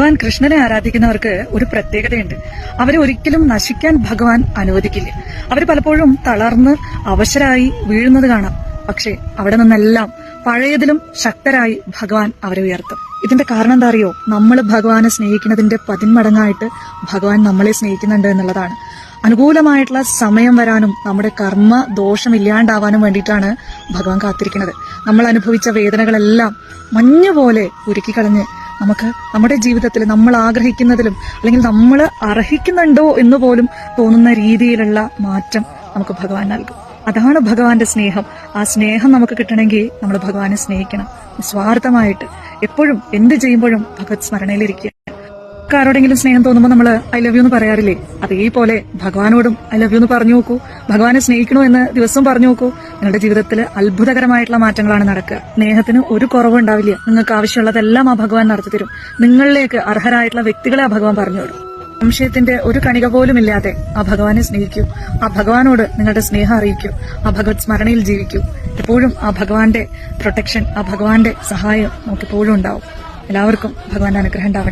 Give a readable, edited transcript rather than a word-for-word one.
ഭഗവാൻ കൃഷ്ണനെ ആരാധിക്കുന്നവർക്ക് ഒരു പ്രത്യേകതയുണ്ട്. അവരെ ഒരിക്കലും നശിക്കാൻ ഭഗവാൻ അനുവദിക്കില്ല. അവർ പലപ്പോഴും തളർന്ന് അവശരായി വീഴുന്നത് കാണാം. പക്ഷേ അവിടെ നിന്നെല്ലാം പഴയതിലും ശക്തരായി ഭഗവാൻ അവരെ ഉയർത്തും. ഇതിന്റെ കാരണം എന്താ അറിയോ? നമ്മൾ ഭഗവാനെ സ്നേഹിക്കുന്നതിന്റെ 10 മടങ്ങായിട്ട് ഭഗവാൻ നമ്മളെ സ്നേഹിക്കുന്നുണ്ട് എന്നുള്ളതാണ്. അനുകൂലമായിട്ടുള്ള സമയം വരാനും നമ്മുടെ കർമ്മ ദോഷമില്ലാണ്ടാവാനും വേണ്ടിയിട്ടാണ് ഭഗവാൻ കാത്തിരിക്കുന്നത്. നമ്മൾ അനുഭവിച്ച വേദനകളെല്ലാം മഞ്ഞുപോലെ ഉരുക്കിക്കളഞ്ഞ് നമുക്ക് നമ്മുടെ ജീവിതത്തിൽ നമ്മൾ ആഗ്രഹിക്കുന്നതിലും അല്ലെങ്കിൽ നമ്മൾ അർഹിക്കുന്നുണ്ടോ എന്ന് പോലും തോന്നുന്ന രീതിയിലുള്ള മാറ്റം നമുക്ക് ഭഗവാൻ നൽകും. അതാണ് ഭഗവാന്റെ സ്നേഹം. ആ സ്നേഹം നമുക്ക് കിട്ടണമെങ്കിൽ നമ്മൾ ഭഗവാനെ സ്നേഹിക്കണം. നിസ്വാർത്ഥമായിട്ട് എപ്പോഴും എന്ത് ചെയ്യുമ്പോഴും ഭഗവത് സ്മരണയിലിരിക്കുക. ആരോടെങ്കിലും സ്നേഹം തോന്നുമ്പോൾ നമ്മൾ ഐ ലവ് യു എന്ന് പറയാറില്ലേ? അതേപോലെ ഭഗവാനോടും ഐ ലവ് യു എന്ന് പറഞ്ഞു നോക്കൂ. ഭഗവാനെ സ്നേഹിക്കണോ എന്ന് ദിവസം പറഞ്ഞു നോക്കൂ. നിങ്ങളുടെ ജീവിതത്തിൽ അത്ഭുതകരമായിട്ടുള്ള മാറ്റങ്ങളാണ് നടക്കുക. സ്നേഹത്തിന് ഒരു കുറവുണ്ടാവില്ല. നിങ്ങൾക്ക് ആവശ്യമുള്ളതെല്ലാം ആ ഭഗവാൻ നടത്തി തരും. നിങ്ങളിലേക്ക് അർഹരായിട്ടുള്ള വ്യക്തികളെ ആ ഭഗവാൻ പറഞ്ഞുവിടും. സംശയത്തിന്റെ ഒരു കണിക പോലും ഇല്ലാതെ ആ ഭഗവാനെ സ്നേഹിക്കൂ. ആ ഭഗവാനോട് നിങ്ങളുടെ സ്നേഹം അറിയിക്കൂ. ആ ഭഗവത് സ്മരണയിൽ ജീവിക്കൂ. എപ്പോഴും ആ ഭഗവാന്റെ പ്രൊട്ടക്ഷൻ, ആ ഭഗവാന്റെ സഹായം നമുക്ക് എപ്പോഴും ഉണ്ടാവും. എല്ലാവർക്കും ഭഗവാന്റെ അനുഗ്രഹം ഉണ്ടാവട്ടെ.